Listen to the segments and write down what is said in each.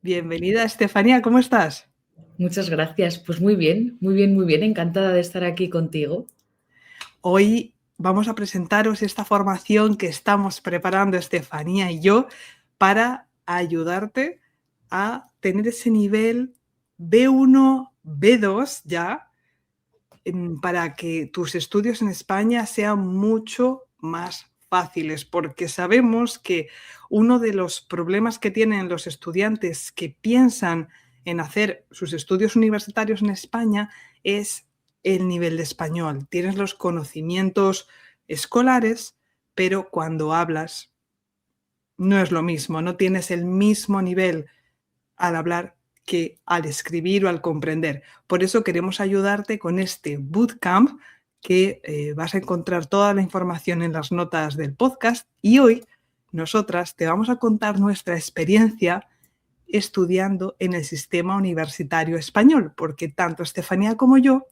Bienvenida, Estefanía, ¿cómo estás? Muchas gracias. Pues muy bien, muy bien, muy bien. Encantada de estar aquí contigo. Hoy vamos a presentaros esta formación que estamos preparando Estefanía y yo para ayudarte a tener ese nivel B1, B2 ya, para que tus estudios en España sean mucho más fáciles, porque sabemos que uno de los problemas que tienen los estudiantes que piensan en hacer sus estudios universitarios en España es el nivel de español. Tienes los conocimientos escolares, pero cuando hablas no es lo mismo, no tienes el mismo nivel al hablar que al escribir o al comprender. Por eso queremos ayudarte con este bootcamp que vas a encontrar toda la información en las notas del podcast y hoy nosotras te vamos a contar nuestra experiencia estudiando en el sistema universitario español, porque tanto Estefanía como yo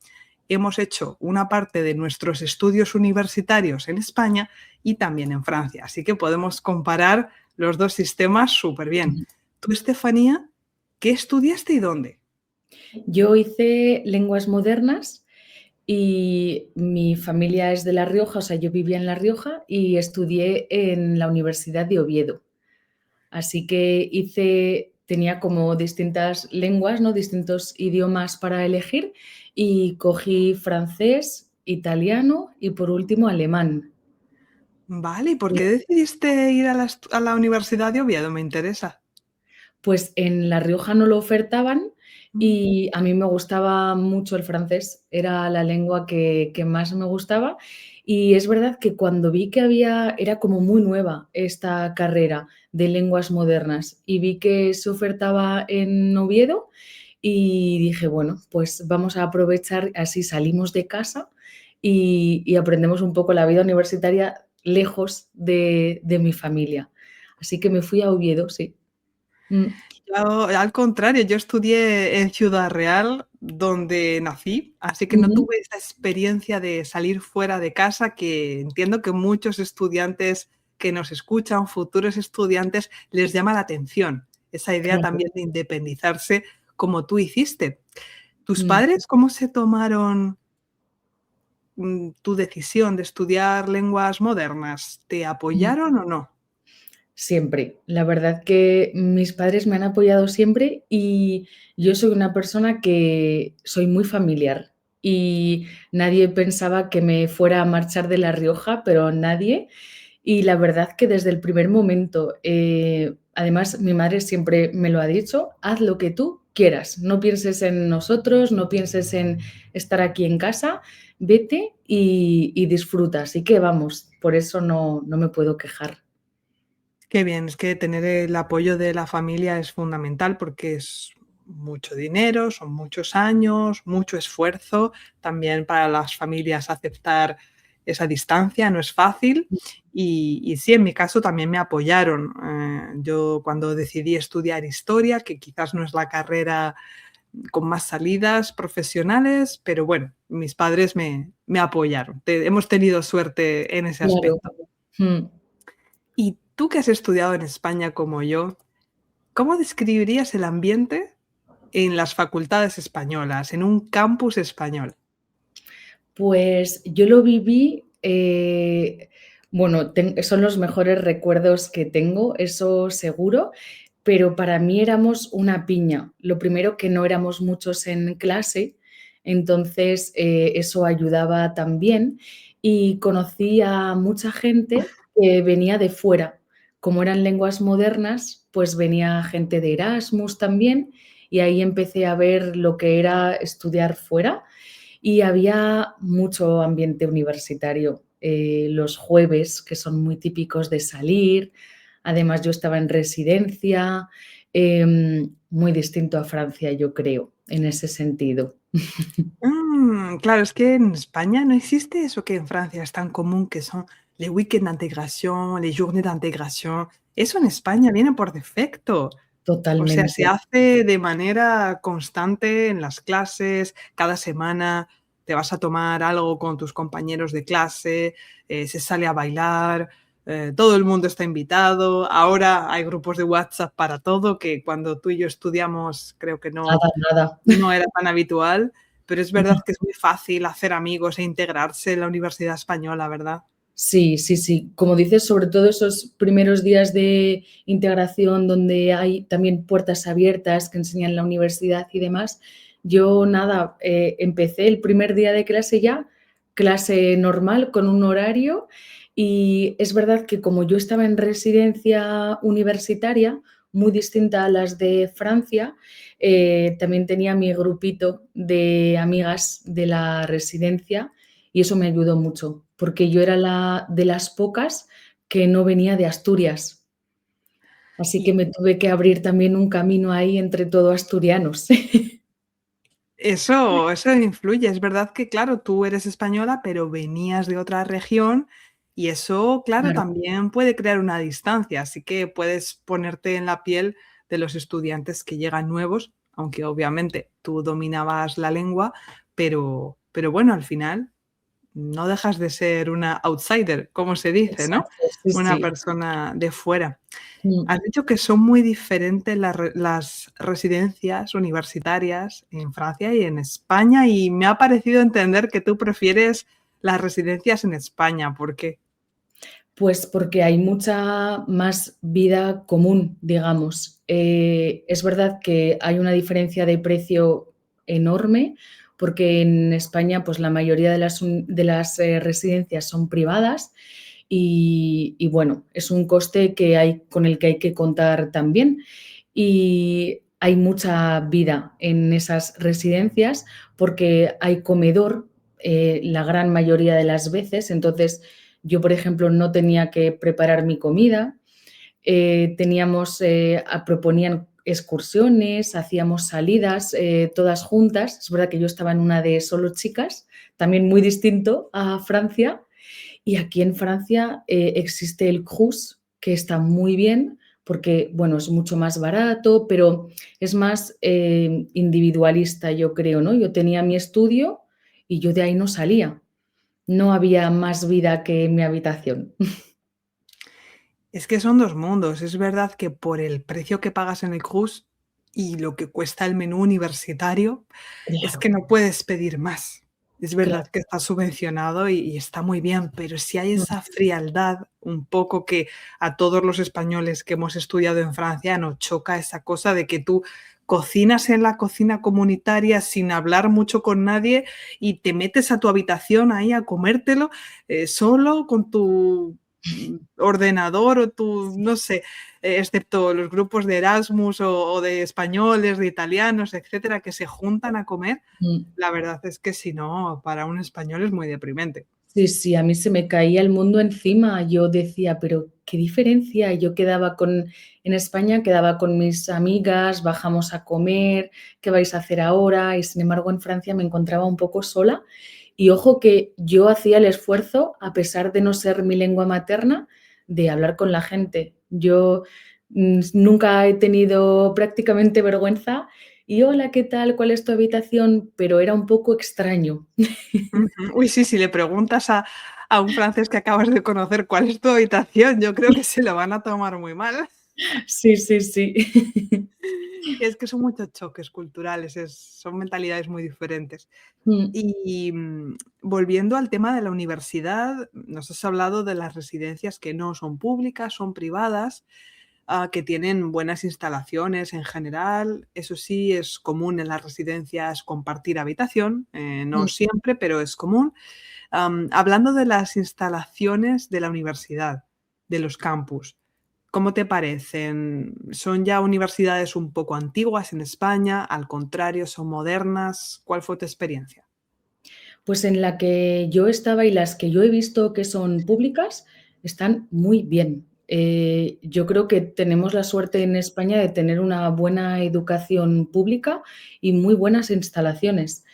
hemos hecho una parte de nuestros estudios universitarios en España y también en Francia, así que podemos comparar los dos sistemas súper bien. Tú, Estefanía, ¿qué estudiaste y dónde? Yo hice lenguas modernas y mi familia es de La Rioja, o sea, yo vivía en La Rioja y estudié en la Universidad de Oviedo. Así que tenía como distintas lenguas, ¿no? Distintos idiomas para elegir y cogí francés, italiano y por último alemán. Vale, ¿y por qué decidiste ir a la Universidad de Oviedo? Me interesa. Pues en La Rioja no lo ofertaban Mm. y a mí me gustaba mucho el francés, era la lengua que más me gustaba y es verdad que cuando vi que era como muy nueva esta carrera de lenguas modernas y vi que se ofertaba en Oviedo y dije, bueno, pues vamos a aprovechar, así salimos de casa y aprendemos un poco la vida universitaria lejos de mi familia. Así que me fui a Oviedo, sí. Mm. Yo, al contrario, yo estudié en Ciudad Real, donde nací, así que no Ujú. tuve esa experiencia de salir fuera de casa que entiendo que muchos estudiantes que nos escuchan, futuros estudiantes, les llama la atención. Esa idea Claro. también de independizarse como tú hiciste. ¿Tus Mm. padres cómo se tomaron tu decisión de estudiar lenguas modernas? ¿Te Mm. apoyaron o no? Siempre. La verdad que mis padres me han apoyado siempre y yo soy una persona que soy muy familiar y nadie pensaba que me fuera a marchar de La Rioja, pero nadie. Y la verdad que desde el primer momento, además mi madre siempre me lo ha dicho, haz lo que tú quieras, no pienses en nosotros, no pienses en estar aquí en casa, vete y disfruta. Así que vamos, por eso no me puedo quejar. Qué bien, es que tener el apoyo de la familia es fundamental porque es mucho dinero, son muchos años, mucho esfuerzo. También para las familias aceptar esa distancia no es fácil. Y sí, en mi caso también me apoyaron. Yo cuando decidí estudiar historia, que quizás no es la carrera con más salidas profesionales, pero bueno, mis padres me apoyaron. Hemos tenido suerte en ese Claro. aspecto. Mm. Y tú que has estudiado en España como yo, ¿cómo describirías el ambiente en las facultades españolas, en un campus español? Pues yo lo viví, bueno, son los mejores recuerdos que tengo, eso seguro, pero para mí éramos una piña. Lo primero que no éramos muchos en clase, entonces eso ayudaba también y conocí a mucha gente que venía de fuera. Como eran lenguas modernas, pues venía gente de Erasmus también y ahí empecé a ver lo que era estudiar fuera y había mucho ambiente universitario. Los jueves, que son muy típicos de salir, además yo estaba en residencia, muy distinto a Francia, yo creo, en ese sentido. Claro, es que en España no existe eso que en Francia es tan común, que son les week-ends d'intégration, les journées d'intégration. Eso en España viene por defecto. O sea, se Totalmente. hace de manera constante en las clases, cada semana te vas a tomar algo con tus compañeros de clase, se sale a bailar, todo el mundo está invitado, ahora hay grupos de WhatsApp para todo, que cuando tú y yo estudiamos creo que Nada, nada. no era tan habitual, pero es verdad que es muy fácil hacer amigos e integrarse en la universidad española, ¿verdad? Sí, sí, sí. Como dices, sobre todo esos primeros días de integración donde hay también puertas abiertas que enseñan la universidad y demás. Yo nada, empecé el primer día de clase ya, clase normal con un horario y es verdad que como yo estaba en residencia universitaria, muy distinta a las de Francia, también tenía mi grupito de amigas de la residencia y eso me ayudó mucho, porque yo era de las pocas que no venía de Asturias. Así que Y me tuve que abrir también un camino ahí entre todo asturianos. eso influye. Es verdad que, claro, tú eres española, pero venías de otra región y eso, claro, Claro, también puede crear una distancia, así que puedes ponerte en la piel de los estudiantes que llegan nuevos, aunque obviamente tú dominabas la lengua, pero bueno, al final no dejas de ser una outsider, como se dice, ¿no? exacto, sí, Una sí. persona de fuera. Mm. Has dicho que son muy diferentes las residencias universitarias en Francia y en España, y me ha parecido entender que tú prefieres las residencias en España, ¿por qué? Pues porque hay mucha más vida común, digamos. Es verdad que hay una diferencia de precio enorme, porque en España, pues la mayoría de las residencias son privadas y bueno, es un coste con el que hay que contar también. Y hay mucha vida en esas residencias porque hay comedor la gran mayoría de las veces, entonces yo, por ejemplo, no tenía que preparar mi comida, proponían excursiones, hacíamos salidas todas juntas. Es verdad que yo estaba en una de solo chicas, también muy distinto a Francia. Y aquí en Francia existe el Crous, que está muy bien porque, bueno, es mucho más barato, pero es más individualista, yo creo, ¿no? Yo tenía mi estudio y yo de ahí no salía. No había más vida que en mi habitación. Es que son 2 mundos. Es verdad que por el precio que pagas en el Crous y lo que cuesta el menú universitario, es que Claro, no puedes pedir más. Es verdad claro. que está subvencionado y está muy bien, pero si hay Mm, esa frialdad un poco que a todos los españoles que hemos estudiado en Francia nos choca esa cosa de que tú cocinas en la cocina comunitaria sin hablar mucho con nadie y te metes a tu habitación ahí a comértelo, solo con tu, ordenador o tu, sí. no sé, excepto los grupos de Erasmus o de españoles, de italianos, etcétera, que se juntan a comer, Mm. la verdad es que si no, para un español es muy deprimente. Sí, sí, a mí se me caía el mundo encima. Yo decía: "Pero, ¿qué diferencia?". Yo en España quedaba con mis amigas, bajamos a comer, ¿qué vais a hacer ahora? Y sin embargo, en Francia me encontraba un poco sola. Y ojo que yo hacía el esfuerzo, a pesar de no ser mi lengua materna, de hablar con la gente. Yo, nunca he tenido prácticamente vergüenza y: "Hola, ¿qué tal? ¿Cuál es tu habitación?". Pero era un poco extraño. Ujú. Uy, sí, si le preguntas a un francés que acabas de conocer cuál es tu habitación, yo creo que se lo van a tomar muy mal. Sí, sí, sí. Es que son muchos choques culturales, son mentalidades muy diferentes. Mm, Y, volviendo al tema de la universidad, nos has hablado de las residencias que no son públicas, son privadas, que tienen buenas instalaciones en general. Eso sí, es común en las residencias compartir habitación, no mm. siempre, pero es común. Hablando de las instalaciones de la universidad, de los campus, ¿cómo te parecen? ¿Son ya universidades un poco antiguas en España? Al contrario, ¿son modernas? ¿Cuál fue tu experiencia? Pues en la que yo estaba y las que yo he visto que son públicas, están muy bien. Yo creo que tenemos la suerte en España de tener una buena educación pública y muy buenas instalaciones.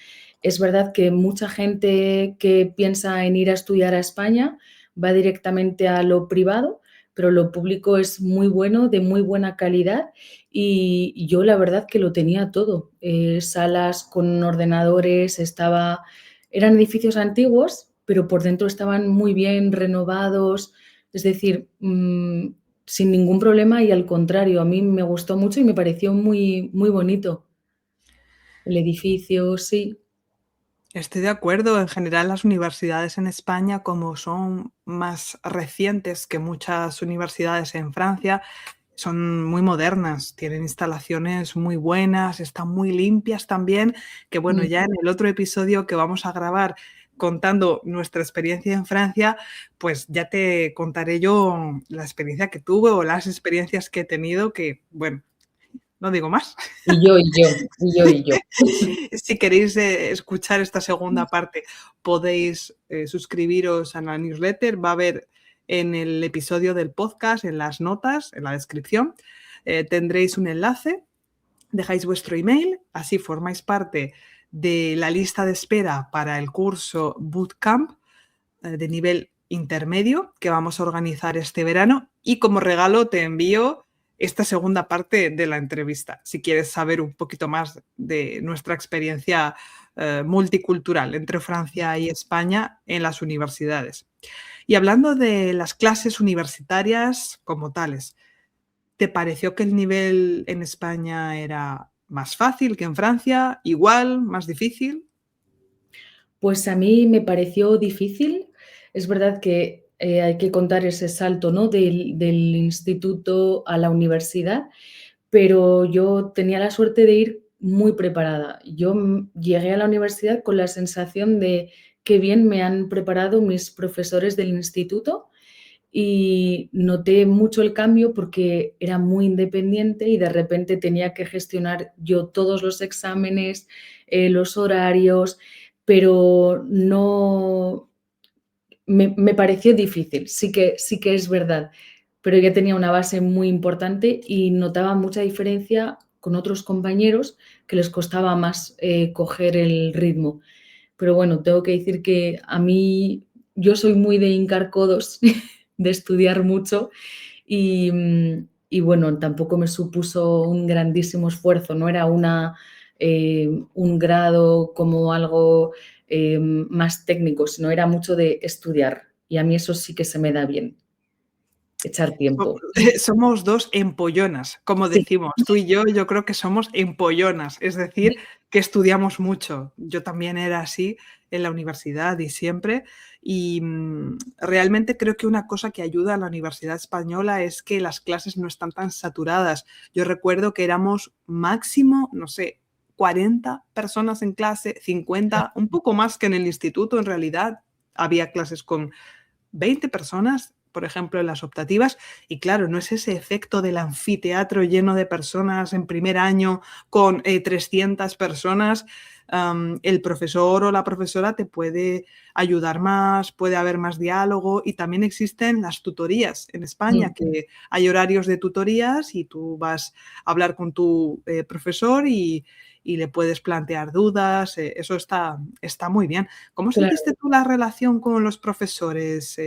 Es verdad que mucha gente que piensa en ir a estudiar a España va directamente a lo privado, pero lo público es muy bueno, de muy buena calidad y yo la verdad que lo tenía todo. Salas con ordenadores, eran edificios antiguos, pero por dentro estaban muy bien renovados. Es decir, sin ningún problema y al contrario, a mí me gustó mucho y me pareció muy, muy bonito. El edificio, sí. Estoy de acuerdo. En general, las universidades en España, como son más recientes que muchas universidades en Francia, son muy modernas, tienen instalaciones muy buenas, están muy limpias también, que bueno, Mm. ya en el otro episodio que vamos a grabar contando nuestra experiencia en Francia, pues ya te contaré yo la experiencia que tuve o las experiencias que he tenido, que bueno, no digo más. Y yo, y yo, y yo, y yo. Si queréis escuchar esta segunda parte, podéis suscribiros a la newsletter. Va a haber en el episodio del podcast, en las notas, en la descripción, tendréis un enlace. Dejáis vuestro email, así formáis parte de la lista de espera para el curso Bootcamp de nivel intermedio que vamos a organizar este verano, y como regalo te envío esta segunda parte de la entrevista, si quieres saber un poquito más de nuestra experiencia multicultural entre Francia y España en las universidades. Y hablando de las clases universitarias como tales, ¿te pareció que el nivel en España era más fácil que en Francia? ¿Igual? ¿Más difícil? Pues a mí me pareció difícil. Es verdad que hay que contar ese salto, ¿no? Del instituto a la universidad, pero yo tenía la suerte de ir muy preparada. Yo llegué a la universidad con la sensación de qué bien me han preparado mis profesores del instituto y noté mucho el cambio porque era muy independiente y de repente tenía que gestionar yo todos los exámenes, los horarios, pero no me pareció difícil, sí que es verdad, pero ya tenía una base muy importante y notaba mucha diferencia con otros compañeros que les costaba más coger el ritmo. Pero bueno, tengo que decir que a mí yo soy muy de hincar codos, de estudiar mucho y bueno, tampoco me supuso un grandísimo esfuerzo, no era un grado como algo más técnico, sino era mucho de estudiar y a mí eso sí que se me da bien, echar tiempo. Somos dos empollonas, como Sí, decimos. Tú y yo creo que somos empollonas, es decir, que estudiamos mucho. Yo también era así en la universidad y siempre. Y realmente creo que una cosa que ayuda a la Universidad Española es que las clases no están tan saturadas. Yo recuerdo que éramos máximo, no sé, 40 personas en clase, 50, un poco más que en el instituto en realidad. Había clases con 20 personas, por ejemplo, en las optativas, y claro, no es ese efecto del anfiteatro lleno de personas en primer año con 300 personas. El profesor o la profesora te puede ayudar más, puede haber más diálogo, y también existen las tutorías en España, que hay horarios de tutorías y tú vas a hablar con tu profesor y le puedes plantear dudas. Eso está muy bien. ¿Cómo claro. sentiste tú la relación con los profesores?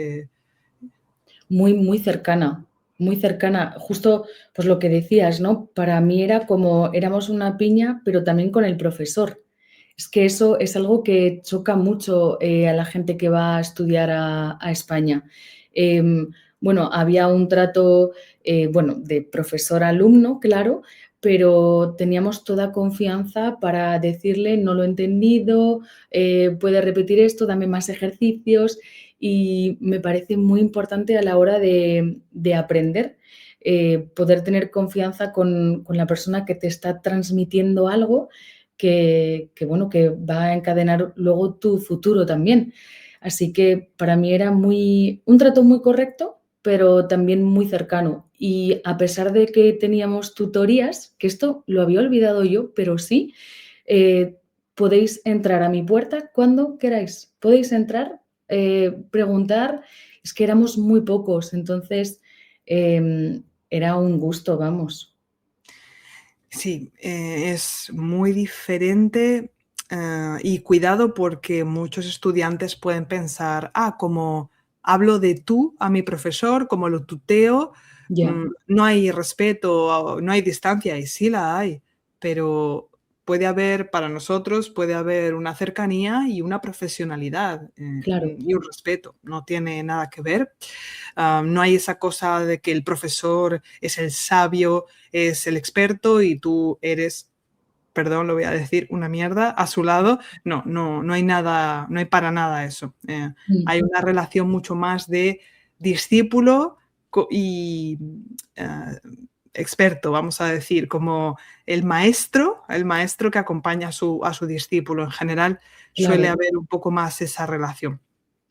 Muy, muy cercana, muy cercana. Justo, pues lo que decías, ¿no? Para mí era como éramos una piña, pero también con el profesor. Es que eso es algo que choca mucho a la gente que va a estudiar a España. Em, bueno, había un trato, bueno, de profesor-alumno, claro, pero teníamos toda confianza para decirle, no lo he entendido, puede repetir esto, dame más ejercicios y me parece muy importante a la hora de aprender, poder tener confianza con la persona que te está transmitiendo algo bueno, que va a encadenar luego tu futuro también. Así que para mí era un trato muy correcto, pero también muy cercano. Y a pesar de que teníamos tutorías, que esto lo había olvidado yo, pero sí, eh, podéis entrar a mi puerta cuando queráis. Podéis entrar, preguntar. Es que éramos muy pocos, entonces era un gusto, vamos. Sí, es muy diferente, y cuidado porque muchos estudiantes pueden pensar, como hablo de tú a mi profesor, como lo tuteo, Ya. no hay respeto, no hay distancia, y sí la hay, pero puede haber, para nosotros, puede haber una cercanía y una profesionalidad Claro, y un respeto. No tiene nada que ver. No hay esa cosa de que el profesor es el sabio, es el experto y tú eres, perdón, lo voy a decir, una mierda a su lado. No, no, no hay nada, no hay para nada eso. mm, Hay una relación mucho más de discípulo y experto, vamos a decir, como el maestro que acompaña a su discípulo. En general suele claro. haber un poco más esa relación.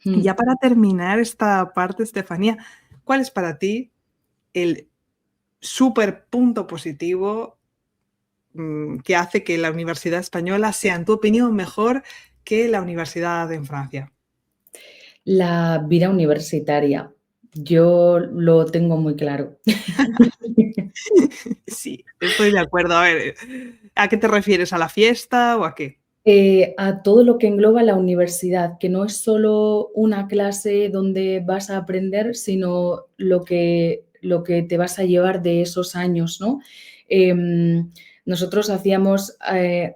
Y Mm. ya para terminar esta parte, Estefanía, ¿cuál es para ti el súper punto positivo que hace que la universidad española sea, en tu opinión, mejor que la universidad en Francia? La vida universitaria, yo lo tengo muy claro. Sí, estoy de acuerdo. A ver, ¿a qué te refieres? ¿A la fiesta o a qué? A todo lo que engloba la universidad, que no es solo una clase donde vas a aprender, sino lo que te vas a llevar de esos años, ¿no? Nosotros hacíamos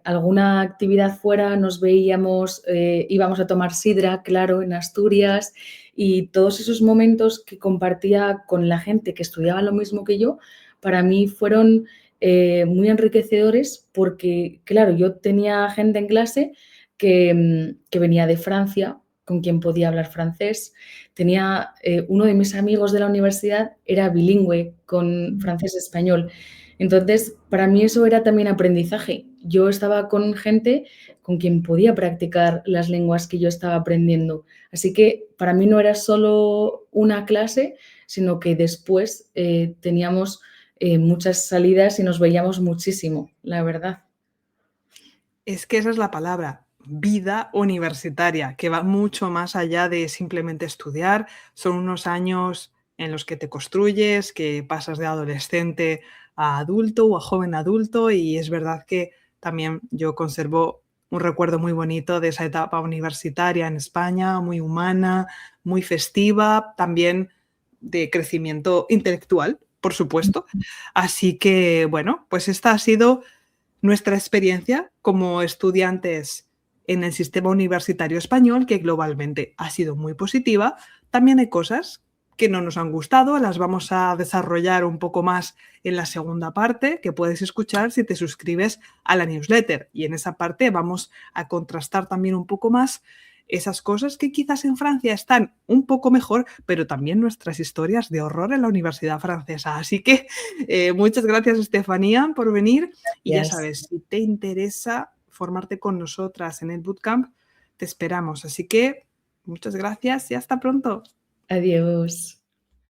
alguna actividad fuera, nos veíamos, íbamos a tomar sidra, claro, en Asturias, y todos esos momentos que compartía con la gente que estudiaba lo mismo que yo, para mí fueron muy enriquecedores porque, claro, yo tenía gente en clase que venía de Francia, con quien podía hablar francés. Tenía uno de mis amigos de la universidad, era bilingüe con francés-español. Entonces, para mí eso era también aprendizaje. Yo estaba con gente con quien podía practicar las lenguas que yo estaba aprendiendo. Así que para mí no era solo una clase, sino que después teníamos muchas salidas y nos veíamos muchísimo, la verdad. Es que esa es la palabra, vida universitaria, que va mucho más allá de simplemente estudiar. Son unos años en los que te construyes, que pasas de adolescente a adulto o a joven adulto, y es verdad que también yo conservo un recuerdo muy bonito de esa etapa universitaria en España, muy humana, muy festiva, también de crecimiento intelectual, por supuesto. Así que, bueno, pues esta ha sido nuestra experiencia como estudiantes en el sistema universitario español, que globalmente ha sido muy positiva. También hay cosas que no nos han gustado, las vamos a desarrollar un poco más en la segunda parte, que puedes escuchar si te suscribes a la newsletter. Y en esa parte vamos a contrastar también un poco más esas cosas que quizás en Francia están un poco mejor, pero también nuestras historias de horror en la universidad francesa. Así que muchas gracias, Estefanía, por venir. Y ya Gracias. sabes, si te interesa formarte con nosotras en el bootcamp, te esperamos. Así que muchas gracias y hasta pronto. Adiós.